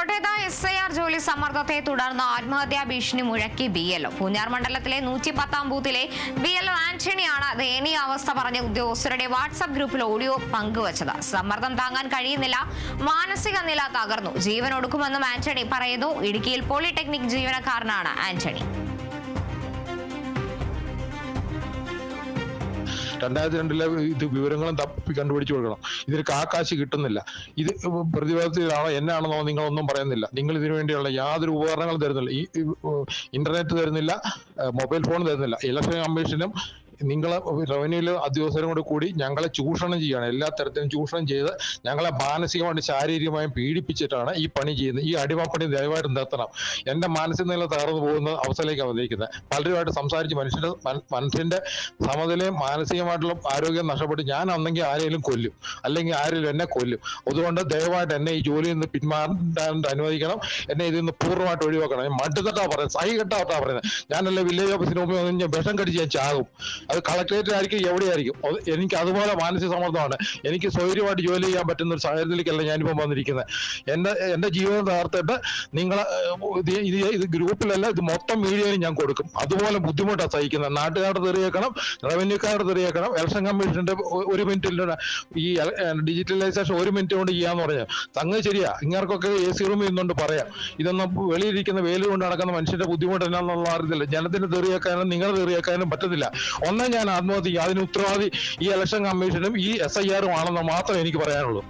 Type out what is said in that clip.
കോട്ടയത്ത് SIR ജോലി സമ്മർദ്ദത്തെ തുടർന്ന് ആത്മഹത്യാ ഭീഷണി മുഴക്കി BLO. പൂഞ്ഞാർ മണ്ഡലത്തിലെ 110-ാം ബൂത്തിലെ BLO ആന്റണിയാണ് ദയനീയ അവസ്ഥ പറഞ്ഞ ഉദ്യോഗസ്ഥരുടെ വാട്സ്ആപ്പ് ഗ്രൂപ്പിൽ ഓഡിയോ പങ്കുവച്ചത്. സമ്മർദ്ദം താങ്ങാൻ കഴിയുന്നില്ല, മാനസിക നില തകർന്നു, ജീവൻ ഒടുക്കുമെന്നും ആന്റണി പറയുന്നു. ഇടുക്കിയിൽ പോളിടെക്നിക് ജീവനക്കാരനാണ് ആന്റണി. 2002 ഇത് വിവരങ്ങളും തപ്പി കണ്ടുപിടിച്ചു കൊടുക്കണം. ഇതിന് കാശ് കിട്ടുന്നില്ല. ഇത് പ്രതിബദ്ധതയിലാണോ എന്നാണെന്നോ നിങ്ങളൊന്നും പറയുന്നില്ല. നിങ്ങൾ ഇതിനു വേണ്ടിയുള്ള യാതൊരു ഉപകരണങ്ങളും തരുന്നില്ല. ഈ ഇന്റർനെറ്റ് തരുന്നില്ല, മൊബൈൽ ഫോൺ തരുന്നില്ല. ഇലക്ഷൻ കമ്മീഷനും നിങ്ങളെ റവന്യൂയിലെ ഉദ്യോഗസ്ഥരും കൂടി ഞങ്ങളെ ചൂഷണം ചെയ്യുകയാണ്. എല്ലാ തരത്തിലും ചൂഷണം ചെയ്ത് ഞങ്ങളെ മാനസികമായും ശാരീരികമായും പീഡിപ്പിച്ചിട്ടാണ് ഈ പണി ചെയ്യുന്നത്. ഈ അടിമപ്പണി ദയവായിട്ട് നിർത്തണം. എന്റെ മാനസിക നില തകർന്നു പോകുന്ന അവസ്ഥയിലേക്ക് വന്നിരിക്കുന്നത്. പലരുമായിട്ട് സംസാരിച്ച് മനുഷ്യന്റെ സമനിലയും മാനസികമായിട്ടുള്ള ആരോഗ്യം നഷ്ടപ്പെട്ട് ഞാൻ അന്നെങ്കിൽ ആരെങ്കിലും കൊല്ലും, അല്ലെങ്കിൽ ആരെങ്കിലും എന്നെ കൊല്ലും. അതുകൊണ്ട് ദയവായിട്ട് എന്നെ ഈ ജോലിയിൽ നിന്ന് പിന്മാറാൻ അനുവദിക്കണം. എന്നെ ഇതിൽ നിന്ന് പൂർണ്ണമായിട്ട് ഒഴിവാക്കണം. മടുത്തട്ടാ പറയുന്നത്, സൈ കെട്ടാട്ടാ പറയുന്നത്. ഞാനല്ലേ വില്ലേജ് ഓഫീസിന് മുമ്പ് വിഷം കടിച്ച് ഞാൻ ചാകും. അത് കളക്ടറേറ്റിലായിരിക്കും, എവിടെയായിരിക്കും. എനിക്ക് അതുപോലെ മാനസിക സമ്മർദ്ദമാണ്. എനിക്ക് സ്വൈര്യമായിട്ട് ജോലി ചെയ്യാൻ പറ്റുന്ന ഒരു സാഹചര്യത്തിലേക്കല്ല ഞാനിപ്പം വന്നിരിക്കുന്നത്. എന്റെ ജീവിതം തകർത്തിട്ട് നിങ്ങളെ ഇത് ഗ്രൂപ്പിലല്ല, ഇത് മൊത്തം മീഡിയയിൽ ഞാൻ കൊടുക്കും. അതുപോലെ ബുദ്ധിമുട്ടാണ് സഹിക്കുന്നത്. നാട്ടുകാരുടെ തെറിയേക്കണം, റവന്യൂക്കാരുടെ തെറിയേക്കണം. ഇലക്ഷൻ കമ്മീഷന്റെ 1 മിനിറ്റിൽ ഈ ഡിജിറ്റലൈസേഷൻ 1 മിനിറ്റ് കൊണ്ട് ചെയ്യാന്ന് പറഞ്ഞാൽ സംഗതി ശരിയാ. ഇങ്ങർക്കൊക്കെ AC റൂമിൽ നിന്നുകൊണ്ട് പറയാം. ഇതൊന്നും വെളിയിരിക്കുന്ന വെയിൽ കൊണ്ട് നടക്കുന്ന മനുഷ്യന്റെ ബുദ്ധിമുട്ട് എന്നാന്നുള്ള അറിയത്തില്ല. ജനത്തിന് തെറിയേക്കാനും നിങ്ങളെ തെറിയേക്കാനും പറ്റത്തില്ല. ഒന്നും ഞാൻ ആത്മഹത്യ, അതിന് ഉത്തരവാദി ഈ ഇലക്ഷൻ കമ്മീഷനും ഈ SIR ആണെന്ന് മാത്രമേ എനിക്ക് പറയാനുള്ളൂ.